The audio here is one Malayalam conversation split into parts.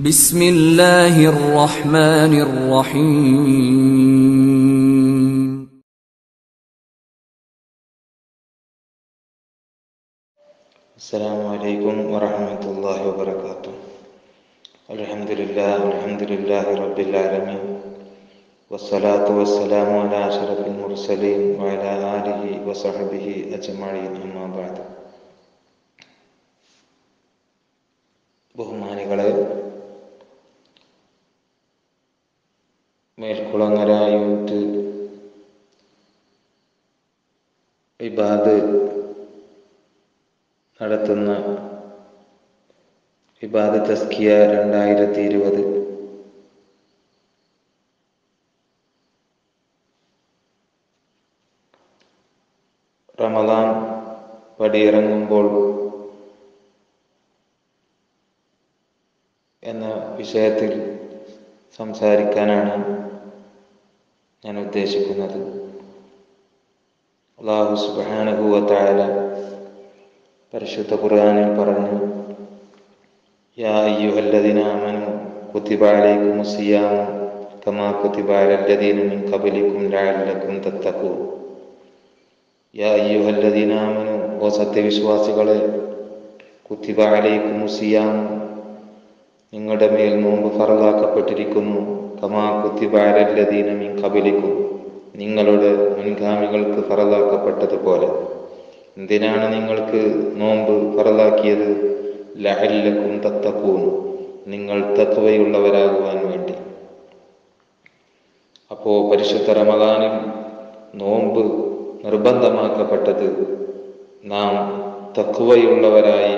بسم الله الرحمن الرحيم. السلام عليكم ورحمة الله وبركاته. الحمد لله رب العالمين، والصلاة والسلام على أشرف المرسلين وعلى آله وصحبه أجمعين. أما بعد. ബഹുമാനികളെ, മേൽക്കുളങ്ങര യൂത്ത് ഇബാദ് നടത്തുന്ന ഇബാദ് തസ്കിയ 2020 റമദാൻ പടിയിറങ്ങുമ്പോൾ എന്ന വിഷയത്തിൽ സംസാരിക്കാനാണ് ഞാൻ ഉദ്ദേശിക്കുന്നത്. അല്ലാഹു സുബ്ഹാനഹു വ തആല പരിശുദ്ധ ഖുർആനിൽ പറഞ്ഞു, യാ അയ്യുഹല്ലദീന ആമനൂ കുതിബ അലൈക്കുമുസ് സിയാമു കമാ കുതിബ അലല്ലദീന മിൻ ഖബ്ലിക്കും ലഅല്ലക്കും തത്തഖൂൻ. യാ അയ്യുഹല്ലദീന ആമനൂ, ഓ സത്യവിശ്വാസികളെ, കുതിബ അലൈക്കുമുസ് സിയാമു, നിങ്ങളുടെ മേൽ നോമ്പ് ഫർളാക്കപ്പെട്ടിരിക്കുന്നു, കമാ കുതിബ അലല്ലദീന മിൻ ഖബ്ലിക്കും, നിങ്ങളുടെ മുൻഗാമികൾക്ക് ഫർളാക്കപ്പെട്ടതുപോലെ. എന്തിനാണ് നിങ്ങൾക്ക് നോമ്പ് ഫർളാക്കിയത്? ലഅല്ലക്കും തത്തഖൂൻ, നിങ്ങൾ തഖ്വയുള്ളവരാകുവാൻ വേണ്ടി. അപ്പോ പരിശുദ്ധ റമദാനിൽ നോമ്പ് നിർബന്ധമാക്കപ്പെട്ടത് നാം തഖ്വയുള്ളവരായി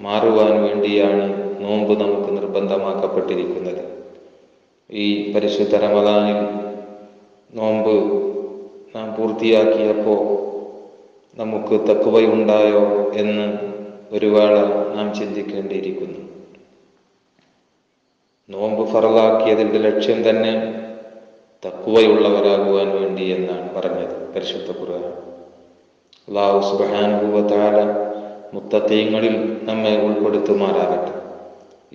മാറുവാൻ വേണ്ടിയാണ് നോമ്പ് നമുക്ക് നിർബന്ധമാക്കപ്പെട്ടിരിക്കുന്നത്. ഈ പരിശുദ്ധ റമദാനിൽ നോമ്പ് നാം പൂർത്തിയാക്കിയപ്പോൾ നമുക്ക് തഖ്വയുണ്ടായോ എന്ന് ഒരു വേള നാം ചിന്തിക്കേണ്ടിയിരിക്കുന്നു. നോമ്പ് ഫർളാക്കിയതിൻ്റെ ലക്ഷ്യം തന്നെ തഖ്വയുള്ളവരാകുവാൻ വേണ്ടി എന്നാണ് പറഞ്ഞത് പരിശുദ്ധ ഖുർആൻ. അല്ലാഹു സുബ്ഹാനഹു വ തആല മുത്തഖീങ്ങളിൽ നമ്മെ ഉൾപ്പെടുത്തുമാറാകട്ടെ.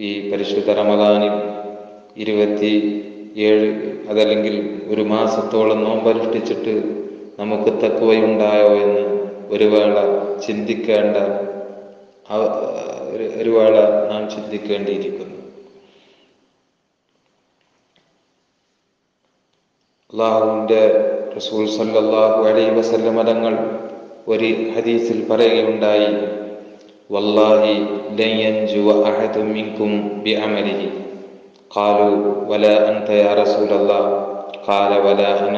ഈ പരിശുദ്ധ റമദാനിൽ 27 അതല്ലെങ്കിൽ ഒരു മാസത്തോളം നോമ്പനുഷ്ഠിച്ചിട്ട് നമുക്ക് തഖ്വയുണ്ടായോ എന്ന് ഒരു വേള ചിന്തിക്കേണ്ട ഒരു വേള നാം ചിന്തിക്കേണ്ടിയിരിക്കുന്നു. അല്ലാഹുവിൻ്റെ റസൂൽ സല്ലല്ലാഹു അലൈഹി വസല്ലം തങ്ങൾ ഒരു ഹദീസിൽ പറയുകയുണ്ടായി, വല്ലാഹി ലൻ യൻജുവ അഹദും മിൻകും ബിഅമലിഹി ഖാലു വലാ അൻത യാ റസൂലല്ലാഹ് ഖാല വലാ അന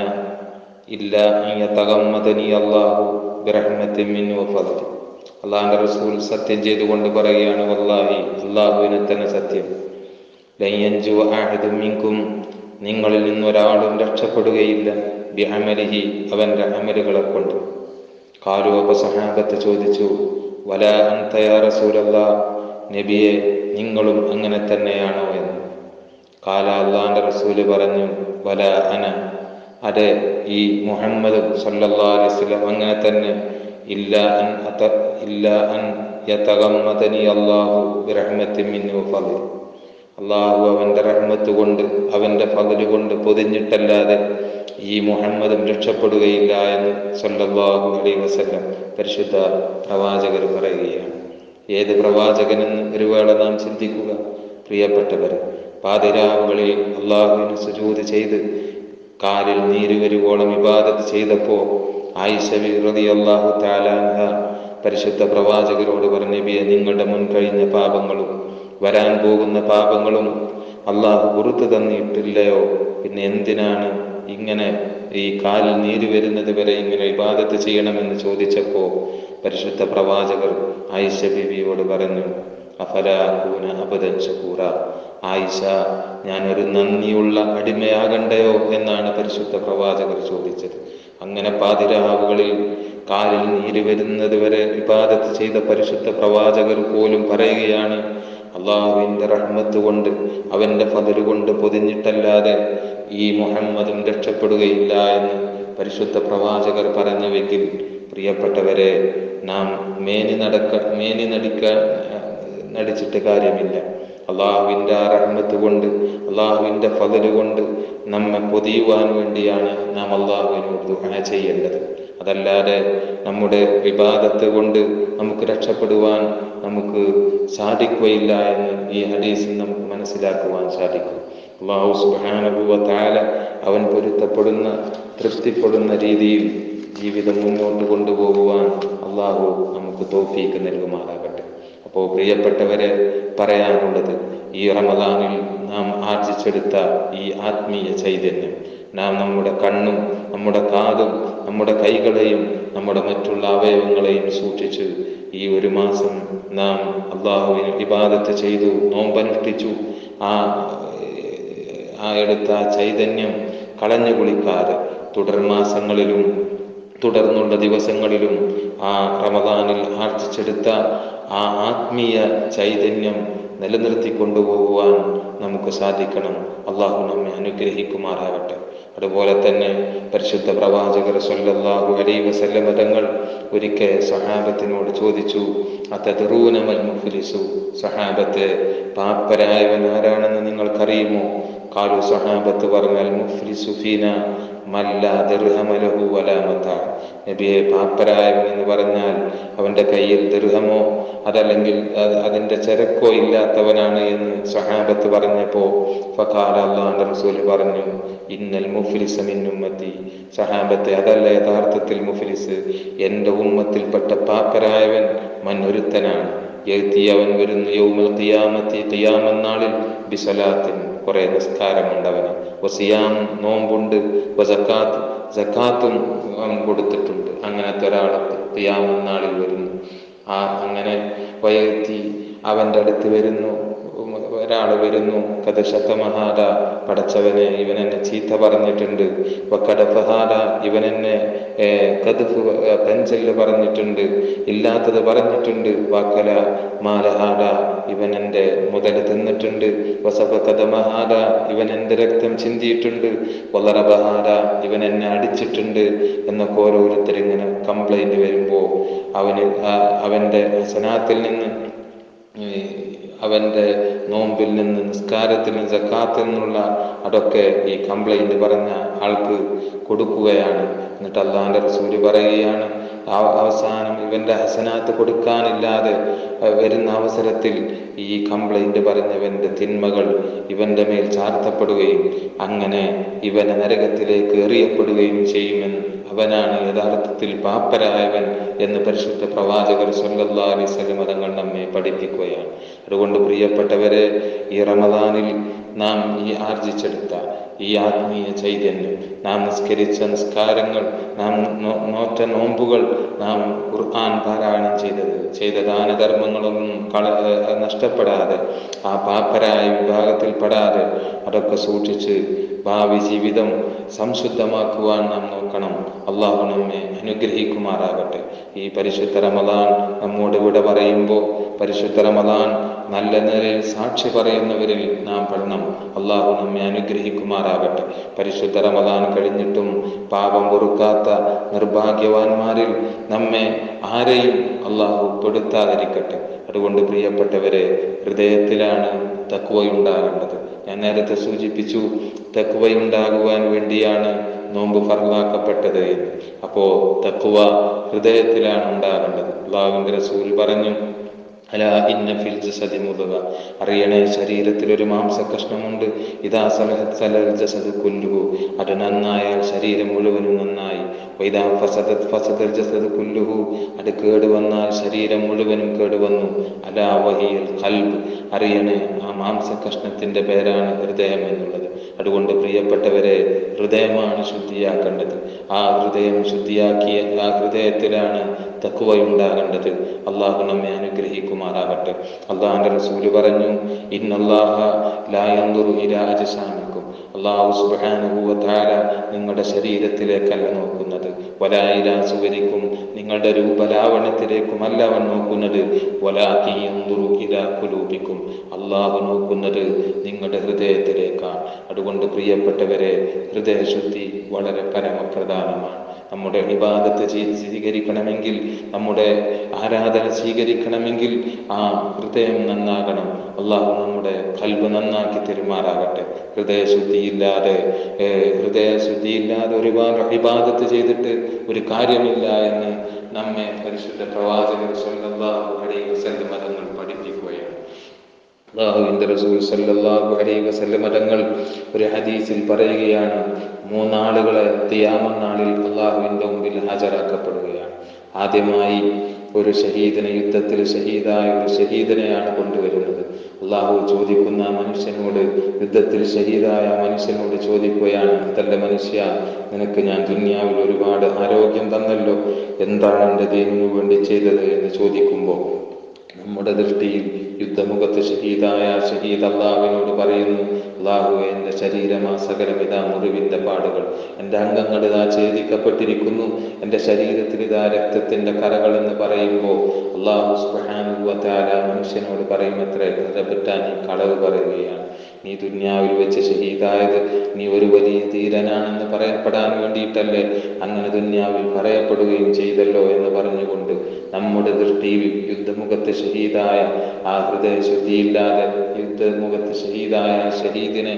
ഇല്ലാ അൻ യതഗമ്മദനി അല്ലാഹു ബിറഹ്മത്തിൻ മിൻഹു വഫദ്ൽ. അല്ലാഹുവിൻ്റെ റസൂൽ സത്യം ചെയ്തുകൊണ്ട് പറയുകയാണ്, വല്ലാഹി, അല്ലാഹുവിനെ തന്നെ സത്യം, ലൻ യൻജുവ അഹദും മിൻകും, നിങ്ങളിൽ നിന്നൊരാളും രക്ഷപ്പെടുകയില്ല, ബിഅമലിഹി, അവൻ്റെ അമലുകളെ കൊണ്ട്. ഖാലു, അപ്പോൾ സഹാബത്ത് ചോദിച്ചു, വലാ അൻത യാ റസൂലല്ലാഹ്, നബിയെ, നിങ്ങളും അങ്ങനെ തന്നെയാണോ എന്ന്. ഖാല, അല്ലാഹുവിൻ്റെ റസൂല് പറഞ്ഞു, വലാ അന, അതെ, ഈ മുഹമ്മദ് സല്ലല്ലാഹു അലൈഹി വസല്ലം അങ്ങനെ തന്നെ, ഇല്ലാ അൻ യതഗമ്മദനി അല്ലാഹു ബിറഹ്മത്തിൻ മിൻഹു വഫദ്ൽ, അല്ലാഹു അവൻ്റെ റഹ്മത്ത് കൊണ്ട് അവൻ്റെ ഫദ്ല് കൊണ്ട് പൊതിഞ്ഞിട്ടല്ലാതെ ഈ മുഹമ്മദും രക്ഷപ്പെടുകയില്ല എന്ന് സല്ലല്ലാഹു അലൈഹി വസല്ലം പരിശുദ്ധ പ്രവാചകർ പറയുകയാണ്. ഏത് പ്രവാചകനെന്ന് ഒരു വേള നാം ചിന്തിക്കുക. പ്രിയപ്പെട്ടവർ, പാതിരാവുകളിൽ അല്ലാഹുവിന് സുജൂദ് ചെയ്ത് കാലിൽ നീര് വരുവോളം ഇബാദത്ത് ചെയ്തപ്പോൾ ആയിഷ റളിയല്ലാഹു തആല അൻഹ പരിശുദ്ധ പ്രവാചകരോട് പറഞ്ഞു, നബിയെ, നിങ്ങളുടെ മുൻകഴിഞ്ഞ പാപങ്ങളും വരാൻ പോകുന്ന പാപങ്ങളും അല്ലാഹു പുറത്തു തന്നിട്ടില്ലയോ? പിന്നെ എന്തിനാണ് ഇങ്ങനെ ഈ കാലിൽ നീര് വരുന്നത് വരെ ഇങ്ങനെ ഇബാദത്ത് ചെയ്യണമെന്ന് ചോദിച്ചപ്പോൾ പരിശുദ്ധ പ്രവാചകർ ആയിഷ ബീവിയോട് പറഞ്ഞു, അഫലാ അകൂന അബദൻ ശകൂറ, ആയിഷ, ഞാനൊരു നന്ദിയുള്ള അടിമയാകണ്ടയോ എന്നാണ് പരിശുദ്ധ പ്രവാചകർ ചോദിച്ചത്. അങ്ങനെ പാതിരാവുകളിൽ കാലിൽ നീര് വരുന്നത് വരെ ഇബാദത്ത് ചെയ്ത പരിശുദ്ധ പ്രവാചകർ പോലും പറയുകയാണ്, അള്ളാഹുവിൻ്റെ റഹ്മത്ത് കൊണ്ട് അവൻ്റെ ഫദ്ല് കൊണ്ട് പൊതിഞ്ഞിട്ടല്ലാതെ ഈ മുഹമ്മദും രക്ഷപ്പെടുകയില്ല എന്ന് പരിശുദ്ധ പ്രവാചകർ പറഞ്ഞുവെങ്കിൽ, പ്രിയപ്പെട്ടവരെ, നാം മേനി നടിച്ചിട്ട് കാര്യമില്ല. അള്ളാഹുവിൻ്റെ റഹ്മത്ത് കൊണ്ട്, അള്ളാഹുവിൻ്റെ ഫضല് കൊണ്ട് നമ്മെ പൊതിയുവാൻ വേണ്ടിയാണ് നാം അള്ളാഹുവിനോട് ദുആ ചെയ്യേണ്ടത്. അതല്ലാതെ നമ്മുടെ ഇബാദത്ത് കൊണ്ട് നമുക്ക് രക്ഷപ്പെടുവാൻ നമുക്ക് സാധിക്കുകയില്ല എന്ന് ഈ ഹദീസിൽ നമുക്ക് മനസ്സിലാക്കുവാൻ സാധിക്കും. അല്ലാഹു സുബ്ഹാനഹു വ തആല അവൻ പൊരുത്തപ്പെടുന്ന, തൃപ്തിപ്പെടുന്ന രീതിയിൽ ജീവിതം മുന്നോട്ട് കൊണ്ടുപോകുവാൻ അള്ളാഹു നമുക്ക് തൗഫീഖ് നൽകുമാറാകട്ടെ. അപ്പോൾ പ്രിയപ്പെട്ടവരെ, പറയാനുള്ളത്, ഈ റമദാനിൽ നാം ആർജിച്ചെടുത്ത ഈ ആത്മീയ ചൈതന്യം നാം നമ്മുടെ കണ്ണും നമ്മുടെ കാതും നമ്മുടെ കൈകളെയും നമ്മുടെ മറ്റുള്ള അവയവങ്ങളെയും സൂക്ഷിച്ച് ഈ ഒരു മാസം നാം അള്ളാഹുവിന് ഇബാദത്ത് ചെയ്തു, നോമ്പനുഷ്ഠിച്ചു. ആ എടുത്ത ചൈതന്യം കളഞ്ഞു കുളിക്കാതെ തുടർമാസങ്ങളിലും തുടർന്നുള്ള ദിവസങ്ങളിലും ആ റമദാനിൽ ആർജിച്ചെടുത്ത ആ ആത്മീയ ചൈതന്യം നിലനിർത്തി കൊണ്ടുപോകുവാൻ നമുക്ക് സാധിക്കണം. അള്ളാഹു നമ്മെ അനുഗ്രഹിക്കുമാറാകട്ടെ. അതുപോലെ തന്നെ പരിശുദ്ധ പ്രവാചകർ സ്വല്ലല്ലാഹു അലൈഹി വസല്ലം തങ്ങൾ ഒരിക്കൽ സഹാബത്തിനോട് ചോദിച്ചു, അതദ്റൂന മൽ മുഫ്ലിസു, സഹാബത്തെ, പാപ്പരായവൻ ആരാണെന്ന് നിങ്ങൾക്കറിയുമോ? ഖാലു, സഹാബത്ത് പറഞ്ഞാൽ, മുഫ്ലിസു ഫീന മൻ ലാ ദിർഹമ ലഹു വലാ മതാ. നബിയെ, പാപ്പരായവൻ എന്ന് പറഞ്ഞാൽ അവന്റെ കയ്യിൽ ദിർഹമോ അതല്ലെങ്കിൽ അതിന്റെ ചരക്കോ ഇല്ലാത്തവനാണ് എന്ന് സഹാബത്ത് പറഞ്ഞപ്പോ ഫഖാല, അല്ലാഹുവിന്റെ റസൂൽ പറഞ്ഞു, ഇന്നൽ മുഫ്ലിസ മിൻ ഉമ്മത്തി. സഹാബത്തെ, അതല്ല യഥാർത്ഥത്തിൽ മുഫ്ലിസ്, എന്റെ ഉമ്മത്തിൽപ്പെട്ട പാപ്പരായവൻ മൻ ഒരുത്തനാണ്. യഅതി, അവൻ വരുന്നു, യൗമൽ ഖിയാമത്തി, ഖിയാമത്ത് നാളിൽ, ബിസലാത്തിൻ, കുറെ നിസ്കാരമുണ്ടവന്, വസിയാം, നോമ്പുണ്ട്, വസക്കാത്ത്, സക്കാത്തും അവൻ കൊടുത്തിട്ടുണ്ട്. അങ്ങനത്തെ ഒരാൾ ഖിയാമത്ത് നാളിൽ വരുന്നു. അങ്ങനെ വയത്തി, അവന്റെ അടുത്ത് വരുന്നു, ഒരാൾ വരുന്നു, കഥ ശതമഹാദ, പടച്ചവനെ, ഇവൻ എന്നെ ചീത്ത പറഞ്ഞിട്ടുണ്ട്, വക്കടഫഹാദ, ഇവൻ എന്നെ കദ്ഫ്, പെഞ്ചല് പറഞ്ഞിട്ടുണ്ട്, ഇല്ലാത്തത് പറഞ്ഞിട്ടുണ്ട്, വാക്കല മാലഹാദ, ഇവൻ എൻ്റെ മുതൽ തിന്നിട്ടുണ്ട്, വസഫകദമഹാദ, ഇവൻ എൻ്റെ രക്തം ചിന്തിയിട്ടുണ്ട്, വളറബഹാദ, ഇവൻ എന്നെ അടിച്ചിട്ടുണ്ട് എന്നൊക്കെ ഓരോരുത്തരിങ്ങനെ കംപ്ലൈന്റ് വരുമ്പോ അവന്റെ ഹസനാത്തിൽ നിന്ന്, അവന്റെ നോമ്പിൽ നിന്ന്, നിസ്കാരത്തിന്, സക്കാത്തിൽ നിന്നുള്ള അതൊക്കെ ഈ കംപ്ലൈന്റ് പറഞ്ഞ ആൾക്ക് കൊടുക്കുകയാണ്. എന്നിട്ട് അല്ലാഹുവിന്റെ റസൂല് പറയുകയാണ്, അവസാനം ഇവന്റെ ഹസനാത്ത് കൊടുക്കാനില്ലാതെ വരുന്ന അവസരത്തിൽ ഈ കംപ്ലൈന്റ് പറഞ്ഞവന്റെ തിന്മകൾ ഇവന്റെ മേൽ ചാർത്തപ്പെടുകയും അങ്ങനെ ഇവനെ നരകത്തിലേക്ക് എറിയപ്പെടുകയും ചെയ്യുമെന്ന്, അവനാണ് യഥാർത്ഥത്തിൽ പാപ്പരായവൻ എന്ന് പരിശുദ്ധ പ്രവാചകർ സ്വല്ലല്ലാഹു അലൈഹി വസല്ലം തങ്ങൾ നമ്മെ പഠിപ്പിക്കുകയാണ്. അതുകൊണ്ട് പ്രിയപ്പെട്ടവരെ, ഈ റമദാനിൽ നാം ഈ ആർജിച്ചെടുത്ത ഈ ആത്മീയ ചൈതന്യം, നാം നിസ്കരിച്ച നിസ്കാരങ്ങൾ, നാം നോറ്റ നോമ്പുകൾ, നാം ഖുർആൻ പാരായണം ചെയ്ത ദാനധർമ്മങ്ങളൊന്നും നഷ്ടപ്പെടാതെ, ആ പാപ്പരായ വിഭാഗത്തിൽപ്പെടാതെ അതൊക്കെ സൂക്ഷിച്ച് ഭാവി ജീവിതം സംശുദ്ധമാക്കുവാൻ നാം നോക്കണം. അള്ളാഹു നമ്മെ അനുഗ്രഹിക്കുമാറാകട്ടെ. ഈ പരിശുദ്ധ റമദാൻ നമ്മോട് ഇവിടെ പറയുമ്പോൾ പരിശുദ്ധ റമദാൻ നല്ല നിലയിൽ സാക്ഷി പറയുന്നവരിൽ നാം പെടണം. അള്ളാഹു നമ്മെ അനുഗ്രഹിക്കുമാറാകട്ടെ. പരിശുദ്ധ റമദാൻ കഴിഞ്ഞിട്ടും പാപം പൊറുക്കാത്ത നിർഭാഗ്യവാന്മാരിൽ നമ്മെ ആരെയും അള്ളാഹു പെടുത്താതിരിക്കട്ടെ. അതുകൊണ്ട് പ്രിയപ്പെട്ടവരെ, ഹൃദയത്തിലാണ് തഖ്വയുണ്ടാകേണ്ടത്. ഞാൻ നേരത്തെ സൂചിപ്പിച്ചു, തഖ്വയുണ്ടാകുവാൻ വേണ്ടിയാണ് നോമ്പ് ഫർളാക്കപ്പെട്ടത് എന്ന്. അപ്പോ തഖ്വ ഹൃദയത്തിലാണ് ഉണ്ടാകേണ്ടത്. അല്ലാഹുവിന്റെ റസൂൽ പറഞ്ഞു, അലാ ഇന്ന ഫിൽ ജസദി മുദ്ഗ, അറിയണേ, ശരീരത്തിൽ ഒരു മാംസകഷ്ണമുണ്ട്. ഇദാ സലഹത് സലൽ ജസദു കുല്ലുഹു, അത് നന്നായാൽ ശരീരം മുഴുവനും നന്നായി. വഇദാ ഫസദത് ഫസദൽ ജസദു കുല്ലുഹു, അത് കേടുവന്നാൽ ശരീരം മുഴുവനും കേടുവന്നു. അലാ വഹിയൽ ഖൽബ്, അറിയണേ, ആ മാംസകഷ്ണത്തിന്റെ പേരാണ് ഹൃദയം എന്നുള്ളത്. അതുകൊണ്ട് പ്രിയപ്പെട്ടവരെ, ഹൃദയമാണ് ശുദ്ധിയാക്കേണ്ടത്. ആ ഹൃദയം ശുദ്ധിയാക്കിയ ആ ഹൃദയത്തിലാണ് തഖ്വയുണ്ടാകേണ്ടത്. അള്ളാഹു നമ്മെ അനുഗ്രഹിക്കുമാറാകട്ടെ. അള്ളാഹുവിന്റെ റസൂല് പറഞ്ഞു, ഇന്നല്ലാഹ ലാ യൻദുറു ഇലാ അജ്സാമിക്കും, അള്ളാഹു സുബ്ഹാനഹു വ തആല നിങ്ങളുടെ ശരീരത്തിലേക്കല്ല നോക്കുന്നത്, വലാ ഇലാ സുവരിക്കും, നിങ്ങളുടെ രൂപലാവണ്യത്തിലേക്കുമല്ല അവൻ നോക്കുന്നത്. വലാകിൻ യൻദുറു ഇലാ ഖുലൂബിക്കും, അല്ലാഹു നോക്കുന്നത് നിങ്ങളുടെ ഹൃദയത്തിലേക്കാണ്. അതുകൊണ്ട് പ്രിയപ്പെട്ടവരെ, ഹൃദയശുദ്ധി വളരെ പരമപ്രധാനമാണ്. നമ്മുടെ ഇബാദത്ത് സ്വീകരിക്കണമെങ്കിൽ, നമ്മുടെ ആരാധന സ്വീകരിക്കണമെങ്കിൽ ആ ഹൃദയം നന്നാകണം. അള്ളാഹു നമ്മുടെ ഖൽബ് നന്നാക്കി തെരുമാറാകട്ടെ. ഹൃദയശുദ്ധിയില്ലാതെ ഒരുപാട് ഇബാദത്ത് ചെയ്തിട്ട് ഒരു കാര്യമില്ല എന്ന് നമ്മെ പരിശുദ്ധ പ്രവാചകർ സ്വല്ലല്ലാഹു അലൈഹി വസല്ലം തങ്ങൾ പഠിപ്പിക്കുകയാണ്. അല്ലാഹുവിന്റെ റസൂൽ സ്വല്ലല്ലാഹു അലൈഹി വസല്ലം തങ്ങൾ ഒരു ഹദീസിൽ പറയുകയാണ്, 3 ആളുകളെ ഖിയാമത്ത് നാളിൽ അല്ലാഹുവിന്റെ മുമ്പിൽ ഹാജരാക്കപ്പെടുകയാണ്. ആദ്യമായി ഒരു ഷഹീദിനെ, യുദ്ധത്തിൽ ഷഹീദായ ഒരു ഷഹീദിനെയാണ് കൊണ്ടുവരുന്നത്. അള്ളാഹു ചോദിക്കുന്ന മനുഷ്യനോട്, യുദ്ധത്തിൽ ഷഹീദായ മനുഷ്യനോട് ചോദിക്കുകയാണ്, അതല്ല മനുഷ്യ, നിനക്ക് ഞാൻ ദുനിയാവിൽ ഒരുപാട് ആരോഗ്യം തന്നല്ലോ, എന്താണ് എൻ്റെ ദീനിനു വേണ്ടി ചെയ്തത് എന്ന് ചോദിക്കുമ്പോൾ നമ്മുടെ ദൃഷ്ടിയിൽ യുദ്ധമുഖത്ത് ഷഹീദായ ഷഹീദ് അള്ളാഹുവിനോട് പറയുന്നു, അള്ളാഹുവേ, എൻ്റെ ശരീരമാ സകലം ഇതാ മുറിവിൻ്റെ പാടുകൾ, എൻ്റെ അംഗങ്ങൾ ഇതാ ഛേദിക്കപ്പെട്ടിരിക്കുന്നു, എൻ്റെ ശരീരത്തിൽ ഇതാ രക്തത്തിൻ്റെ കറകൾ എന്ന് പറയുമ്പോൾ അള്ളാഹു സുബ്ഹാനഹു വ തആല മനുഷ്യനോട് പറയുമത്രേ, കഥപറ്റാൻ നീ കളവ് പറയുകയാണ്. നീ ദുനിയാവിൽ വെച്ച് ഷഹീദായത് നീ ഒരു വലിയ ധീരനാണെന്ന് പറയപ്പെടാൻ വേണ്ടിയിട്ടല്ലേ അങ്ങനെ ദുനിയാവിൽ പറയപ്പെടുകയും ചെയ്തല്ലോ എന്ന് പറഞ്ഞുകൊണ്ട് നമ്മുടെ ദൃഷ്ടിയിൽ യുദ്ധമുഖത്ത് ഷഹീദായ ആ ഹൃദയശുദ്ധിയില്ലാതെ യുദ്ധമുഖത്ത് ഷഹീദായ ഷഹീദിനെ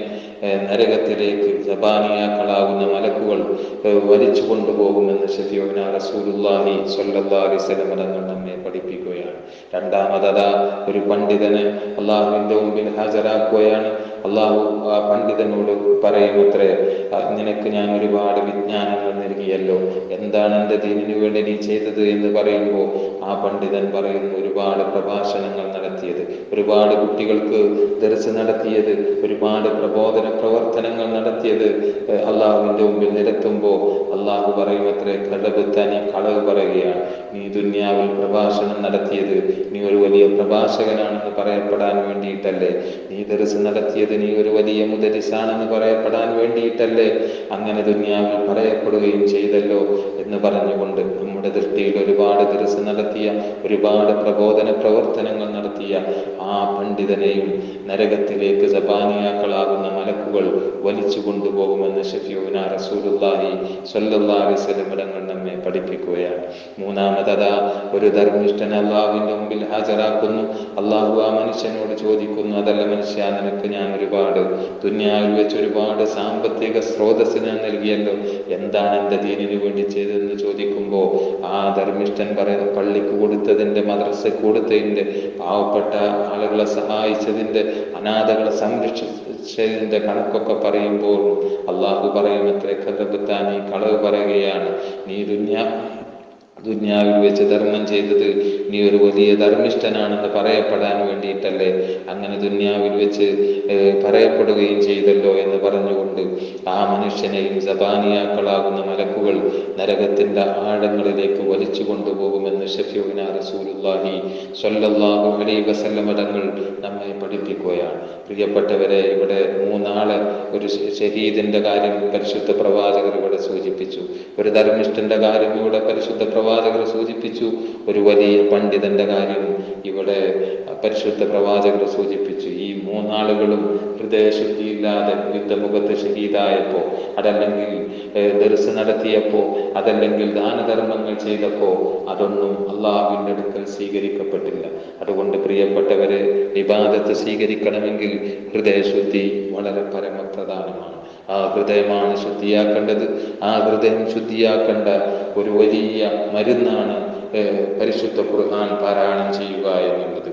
നരകത്തിലേക്ക് സബാനിയാക്കളാകുന്ന മലക്കുകൾ വലിച്ചു കൊണ്ടുപോകുമെന്ന് ശഫീഉനാ റസൂലുള്ളാഹി സ്വല്ലല്ലാഹു അലൈഹി വസല്ലം തങ്ങൾ നമ്മെ പഠിപ്പിക്കുകയാണ്. രണ്ടാമതാ ഒരു പണ്ഡിതനെ അള്ളാഹുവിന്റെ മുമ്പിൽ ഹാജരാക്കുകയാണ്. അള്ളാഹു ആ പണ്ഡിതനോട് പറയുമത്രേ, നിനക്ക് ഞാൻ ഒരുപാട് വിജ്ഞാനങ്ങൾ നൽകിയല്ലോ, എന്താണ് എൻ്റെ ദീനിനു വേണ്ടി നീ ചെയ്തത് എന്ന് പറയുമ്പോൾ ആ പണ്ഡിതൻ പറയുന്നു, ഒരുപാട് പ്രഭാഷണങ്ങൾ നടത്തിയത്, ഒരുപാട് കുട്ടികൾക്ക് ദർസ് നടത്തിയത്, ഒരുപാട് പ്രബോധന പ്രവർത്തനങ്ങൾ നടത്തിയത് അള്ളാഹുവിന്റെ മുമ്പിൽ നിരത്തുമ്പോൾ അള്ളാഹു പറയുമത്രേ, കടബത്താനി കളവ് പറയുകയാണ്. നീ ദുനിയാവിൽ പ്രഭാഷണം നടത്തിയത് നീ ഒരു വലിയ പ്രഭാഷകനാണെന്ന് പറയപ്പെടാൻ വേണ്ടിയിട്ടല്ലേ, നീ ദർസ് നടത്തിയത് നീ ഒരു വലിയ മുദരിസാണെന്ന് പറയപ്പെടാൻ വേണ്ടിയിട്ടല്ലേ അങ്ങനെ ദുനിയാവിൽ പറയപ്പെടുകയും ചെയ്തല്ലോ എന്ന് പറഞ്ഞുകൊണ്ട് നമ്മുടെ ദൃഷ്ടിയിൽ ഒരുപാട് ദർസ് നടത്തിയ, ഒരുപാട് പ്രബോധന പ്രവർത്തനങ്ങൾ നടത്തിയ ആ പണ്ഡിതനെയും നരകത്തിലേക്ക് സബാനിയാക്കളാകുന്ന മലക്കുകൾ വലിച്ചു കൊണ്ടുപോകുമെന്ന് ശഫീഉനാ റസൂലുള്ളാഹി സ്വല്ലല്ലാഹു അലൈഹി വസല്ലം തങ്ങൾ നമ്മെ പഠിപ്പിക്കുകയാണ്. മൂന്നാമതാ ഒരു ധർമ്മിഷ്ഠൻ അള്ളാഹുവിന്റെ മുമ്പിൽ ഹാജരാക്കുന്നു. അള്ളാഹു ആ മനുഷ്യനോട് ചോദിക്കുന്നു, അതല്ല മനുഷ്യ, നിനക്ക് ഞാൻ ഒരുപാട് ദുനിയാവിൽ വെച്ച് ഒരുപാട് സാമ്പത്തിക സ്രോതസ് ഞാൻ നൽകിയല്ലോ, എന്താണ് എൻ്റെ ദീനിനു വേണ്ടി ചെയ്തതെന്ന് ചോദിക്കുമ്പോൾ ആ ധർമ്മിഷ്ഠൻ പറയുന്ന, പള്ളിക്ക് കൊടുത്തതിൻ്റെ, മദ്രസക്ക് കൊടുത്തതിൻ്റെ, പാവപ്പെട്ട ആളുകളെ സഹായിച്ചതിൻ്റെ, അനാഥകളെ സംരക്ഷിച്ചതിൻ്റെ കണക്കൊക്കെ പറയുമ്പോൾ അള്ളാഹു പറയുമത്രേ, കദബത്താ നീ കളവ് പറയുകയാണ്, നീ ദുനിയാവിൽ വെച്ച് ധർമ്മം ചെയ്തത് നീ ഒരു വലിയ ധർമ്മിഷ്ഠനാണെന്ന് പറയപ്പെടാൻ വേണ്ടിയിട്ടല്ലേ അങ്ങനെ ദുനിയാവിൽ വെച്ച് പറയപ്പെടുകയും ചെയ്തല്ലോ എന്ന് പറഞ്ഞുകൊണ്ട് ആ മനുഷ്യനെയും സബാനിയാക്കളാകുന്ന മലക്കുകൾ നരകത്തിന്റെ ആഴങ്ങളിലേക്ക് വലിച്ചു കൊണ്ടുപോകുമെന്ന് ശഫീഉനാ റസൂലുള്ളാഹി സ്വല്ലല്ലാഹു അലൈഹി വസല്ലം തങ്ങൾ നമ്മെ പഠിപ്പിക്കുകയാണ്. പ്രിയപ്പെട്ടവരെ, ഇവിടെ 3 ആളെ, ഒരു ഷഹീദിന്റെ കാര്യം പരിശുദ്ധ പ്രവാചകർ ഇവിടെ സൂചിപ്പിച്ചു, ഒരു ധർമ്മിഷ്ഠന്റെ കാര്യം ഇവിടെ പരിശുദ്ധ പ്രവാചകർ സൂചിപ്പിച്ചു, ഒരു വലിയ പണ്ഡിതന്റെ കാര്യം ഇവിടെ പരിശുദ്ധ പ്രവാചകർ സൂചിപ്പിച്ചു. ഈ 3 ആളുകളും ഹൃദയശുദ്ധിയില്ലാതെ യുദ്ധമുഖത്ത് ഷഹീദായപ്പോ, അതല്ലെങ്കിൽ ദർസ് നടത്തിയപ്പോ, അതല്ലെങ്കിൽ ദാനധർമ്മങ്ങൾ ചെയ്തപ്പോ അതൊന്നും അള്ളാഹുവിന്റെ അടുക്കൽ സ്വീകരിക്കപ്പെട്ടില്ല. അതുകൊണ്ട് പ്രിയപ്പെട്ടവരെ, ഇബാദത്ത് സ്വീകരിക്കണമെങ്കിൽ ഹൃദയശുദ്ധി വളരെ പരമപ്രധാനമാണ്. ആ ഹൃദയമാണ് ശുദ്ധിയാക്കേണ്ടത്. ആ ഹൃദയം ശുദ്ധിയാക്കേണ്ട ഒരു വലിയ മരുന്നാണ് പരിശുദ്ധ ഖുർആൻ പാരായണം ചെയ്യുക എന്നുള്ളത്.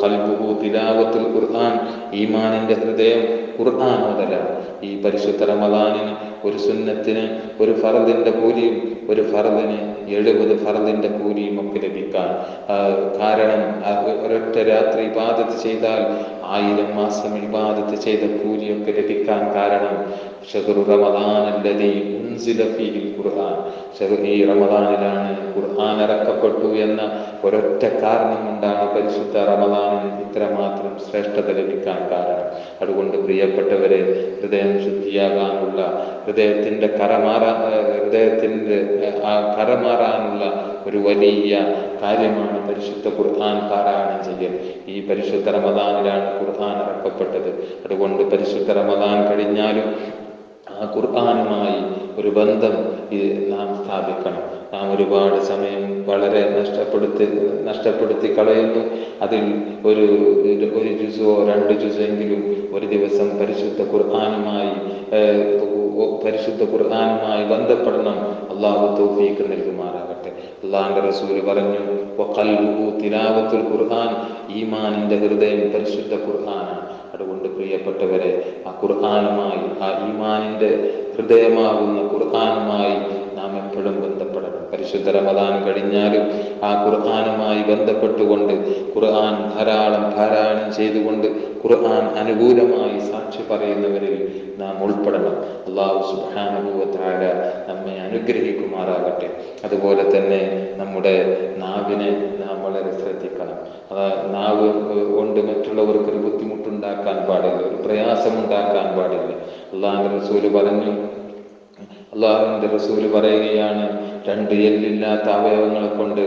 ഖൽബുഹു തിലാവത്തുൽ ഖുർആൻ, ഈമാനിന്റെ ഹൃദയം ഖുർആൻ മുതലാണ്. ഈ പരിശുദ്ധ റമദാനിന് ഒരു സുന്നത്തിന് ഒരു ഫർദിന്റെ കൂലിയും, ഒരു ഫർദിന് 70 ഫർദിന്റെ കൂലിയും ഒക്കെ ലഭിക്കാൻ കാരണം, ഒരൊറ്റ രാത്രി ഇബാദത്ത് ചെയ്താൽ 1000 മാസം ഇബാദത്ത് ചെയ്ത കൂലിയൊക്കെ ലഭിക്കാൻ കാരണം ശഹ്റു റമദാൻ അല്ലദീ ഉൻസില ഫീഹിൽ ഖുർആൻ, ഈ റമദാനിലാണ് ഖുർആൻ ഇറക്കപ്പെട്ടു എന്ന ഒരൊറ്റ കാരണം കൊണ്ടാണ് പരിശുദ്ധ റമദാനിന് ഇത്രമാത്രം ശ്രേഷ്ഠത ലഭിക്കാൻ കാരണം. അതുകൊണ്ട് പ്രിയപ്പെട്ടവരെ, ഹൃദയം ശുദ്ധിയാകാനുള്ള, ഹൃദയത്തിൻ്റെ കറമാറാനുള്ള ഒരു വലിയ കാര്യമാണ് പരിശുദ്ധ ഖുർആൻ പാരായണം ചെയ്യൽ. ഈ പരിശുദ്ധ റമദാനിലാണ് ഖുർആൻ ഇറക്കപ്പെട്ടത്. അതുകൊണ്ട് പരിശുദ്ധ റമദാൻ കഴിഞ്ഞാലും ആ ഖുർആനുമായി ഒരു ബന്ധം നാം സ്ഥാപിക്കണം. നാം ഒരുപാട് സമയം വളരെ നഷ്ടപ്പെടുത്തി കളയുന്നു. അതിൽ ഒരു ജുസോ 2 ജുസെങ്കിലും ഒരു ദിവസം പരിശുദ്ധ ഖുർആനുമായി ബന്ധപ്പെടണം. അള്ളാഹു തൗഫീഖ് നൽകുമാറാകട്ടെ. അള്ളാഹുവിന്റെ റസൂൽ പറഞ്ഞു, വഖൽബുഹു തിലാവത്തുൽ ഖുർആൻ, ഈമാനിന്റെ ഹൃദയം പരിശുദ്ധ ഖുർആനാണ്. അതുകൊണ്ട് പ്രിയപ്പെട്ടവരെ, ആ ഖുർആനുമായി, ആ ഈമാനിന്റെ ഹൃദയമാകുന്ന ഖുർആനുമായി നാം എപ്പോഴും ബന്ധപ്പെടണം. പരിശുദ്ധ റമദാൻ കഴിഞ്ഞാലും ആ ഖുർആനുമായി ബന്ധപ്പെട്ടുകൊണ്ട് ഖുർആൻ ധാരാളം പാരായണം ചെയ്തുകൊണ്ട് ഖുർആൻ അനുകൂലമായി സാക്ഷി പറയുന്നവരിൽ നാം ഉൾപ്പെടണം. അല്ലാഹു സുബ്ഹാനഹു വ തആല നമ്മെ അനുഗ്രഹിക്കുമാറാകട്ടെ. അതുപോലെ തന്നെ നമ്മുടെ നാവിനെ നാം വളരെ ശ്രദ്ധിക്കണം. നാവ് കൊണ്ട് മറ്റുള്ളവർക്കൊരു ബുദ്ധിമുട്ടുണ്ടാക്കാൻ പാടില്ല, ഒരു പ്രയാസമുണ്ടാക്കാൻ പാടില്ല. അള്ളാഹുവിന്റെ റസൂല് പറയുകയാണ്, 2 എല്ലില്ലാത്ത അവയവങ്ങളെ കൊണ്ട്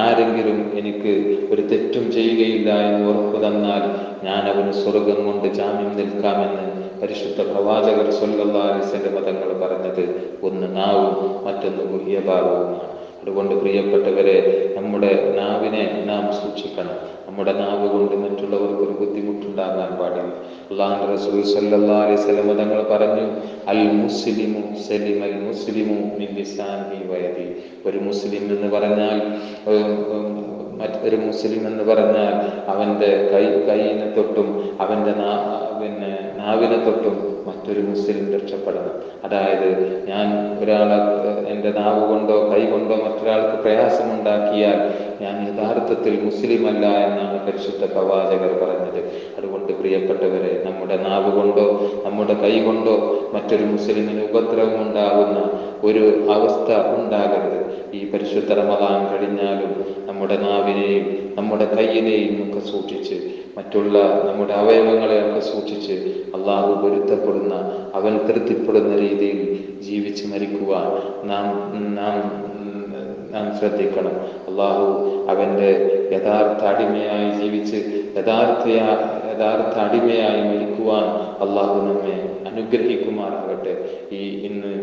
ആരെങ്കിലും എനിക്ക് ഒരു തെറ്റും ചെയ്യുകയില്ല എന്ന് ഉറപ്പു തന്നാൽ ഞാൻ അവന് സ്വർഗം കൊണ്ട് ജാമ്യം നിൽക്കാമെന്ന് പരിശുദ്ധ പ്രവാചകർ സ്വല്ലല്ലാഹു അലൈഹി വസല്ലം തങ്ങൾ പറഞ്ഞത്. ഒന്ന് നാവും മറ്റൊന്ന് ഗുഹ്യഭാഗവുമാണ്. അതുകൊണ്ട് പ്രിയപ്പെട്ടവരെ, നമ്മുടെ നാവിനെ നാം സൂക്ഷിക്കണം. നമ്മുടെ നാവ് കൊണ്ട് മറ്റുള്ളവർക്ക് ഒരു ബുദ്ധിമുട്ടുണ്ടാകാൻ പാടില്ല. അല്ലാഹുവിന്റെ റസൂൽ സ്വല്ലല്ലാഹു അലൈഹി വസല്ലം തങ്ങൾ പറഞ്ഞു, അൽ മുസ്ലിമു സലിമൽ മുസ്ലിമു മിൻ ലിസാനിഹി വ യദിഹി. ഒരു മുസ്ലിം എന്ന് പറഞ്ഞാൽ മറ്റൊരു മുസ്ലിം എന്ന് പറഞ്ഞാൽ അവന്റെ കൈയിനെ തൊട്ടും അവന്റെ നാവിനെ തൊട്ടും മറ്റൊരു മുസ്ലിം രക്ഷപ്പെടണം. അതായത് ഞാൻ എൻ്റെ നാവ് കൊണ്ടോ കൈ കൊണ്ടോ മറ്റൊരാൾക്ക് പ്രയാസമുണ്ടാക്കിയാൽ ഞാൻ യഥാർത്ഥത്തിൽ മുസ്ലിം അല്ല എന്നാണ് പരിശുദ്ധ പ്രവാചകർ പറഞ്ഞത്. അതുകൊണ്ട് പ്രിയപ്പെട്ടവരെ, നമ്മുടെ നാവ് കൊണ്ടോ നമ്മുടെ കൈ കൊണ്ടോ മറ്റൊരു മുസ്ലിമിന് ഉപദ്രവം ഉണ്ടാകുന്ന ഒരു അവസ്ഥ ഉണ്ടാകരുത്. ഈ പരിശുദ്ധ റമദാൻ കഴിഞ്ഞാലും നമ്മുടെ നാവിനെയും നമ്മുടെ കൈയിനെയും ഒക്കെ സൂക്ഷിച്ച്, മറ്റുള്ള നമ്മുടെ അവയവങ്ങളെയൊക്കെ സൂക്ഷിച്ച് അള്ളാഹു പൊരുത്തപ്പെടുന്ന, അവൻ തൃപ്തിപ്പെടുന്ന രീതിയിൽ ജീവിച്ച് മരിക്കുവാൻ നാം ശ്രദ്ധിക്കണം. അള്ളാഹു അവന്റെ യഥാർത്ഥ അടിമയായി ജീവിച്ച് യഥാർത്ഥ അടിമയായി മരിക്കുവാൻ അള്ളാഹു നമ്മെ അനുഗ്രഹിക്കുമാറാകട്ടെ. ഇന്ന്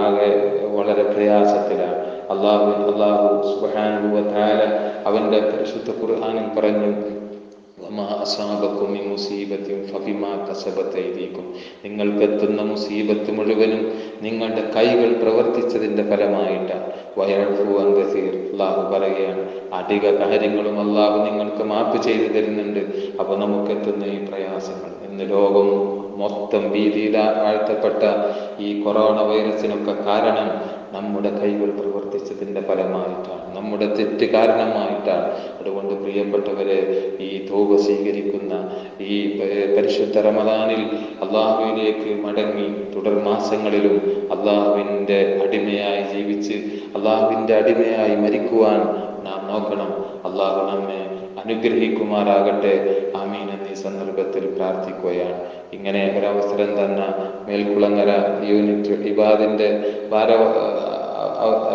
ആകെ വളരെ പ്രയാസത്തിലാണ്. അള്ളാഹു സുബ്ഹാനഹു വ തആല അവന്റെ പരിശുദ്ധ ഖുർആനിൽ പറഞ്ഞു, നിങ്ങൾക്കെത്തുന്ന മുസീബത്ത് മുഴുവനും നിങ്ങളുടെ കൈകൾ പ്രവർത്തിച്ചതിന്റെ ഫലമായിട്ടാണ്. അല്ലാഹു പറയുകയാണ്, അധിക കാര്യങ്ങളും അല്ലാഹു നിങ്ങൾക്ക് മാപ്പ് ചെയ്തു തരുന്നുണ്ട്. അപ്പൊ നമുക്കെത്തുന്ന ഈ പ്രയാസങ്ങൾ, ഇന്ന് ലോകം മൊത്തം ഭീതിയിൽ ആഴ്ത്തപ്പെട്ട ഈ കൊറോണ വൈറസിനൊക്കെ കാരണം നമ്മുടെ കൈകൾ പ്രവർത്തിച്ചതിന്റെ ഫലമായിട്ടാണ്, നമ്മുടെ തെറ്റ് കാരണമായിട്ടാണ്. അതുകൊണ്ട് പ്രിയപ്പെട്ടവരെ, ഈ തൗബ സ്വീകരിക്കുന്ന ഈ പരിശുദ്ധ റമദാനിൽ അള്ളാഹുവിലേക്ക് മടങ്ങി തുടർ മാസങ്ങളിലും അള്ളാഹുവിന്റെ അടിമയായി ജീവിച്ച് അള്ളാഹുവിന്റെ അടിമയായി മരിക്കുവാൻ നാം നോക്കണം. അള്ളാഹു നമ്മെ അനുഗ്രഹിക്കുമാറാകട്ടെ. ആമീൻ എന്ന് ഈ സന്ദർഭത്തിൽ പ്രാർത്ഥിക്കുകയാണ്. ഇങ്ങനെ ഒരവസരം തന്ന മേൽക്കുളങ്ങര യൂണിറ്റ് ഇബാദിന്റെ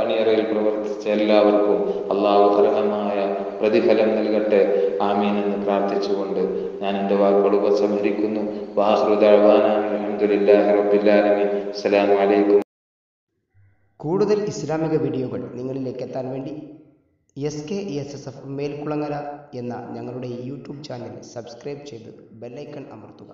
അണിയറയിൽ പ്രവർത്തിച്ച എല്ലാവർക്കും അള്ളാഹു അർഹമായ പ്രതിഫലം നൽകട്ടെ. ആമീൻ എന്ന് പ്രാർത്ഥിച്ചുകൊണ്ട് ഞാൻ എൻ്റെ വാക്കുകൾ ഉപസംഹരിക്കുന്നു. വആഖിറു ദഅ്വാനാ അൽഹംദുലില്ലാഹി റബ്ബിൽ ആലമീൻ. അസ്സലാമു അലൈക്കും. കൂടുതൽ ഇസ്ലാമിക വീഡിയോകൾ നിങ്ങളിലേക്ക് എത്താൻ വേണ്ടി SKESSF മേൽക്കുളങ്ങര എന്ന ഞങ്ങളുടെ യൂട്യൂബ് ചാനൽ സബ്സ്ക്രൈബ് ചെയ്ത് ബെല്ലൈക്കൺ അമർത്തുക.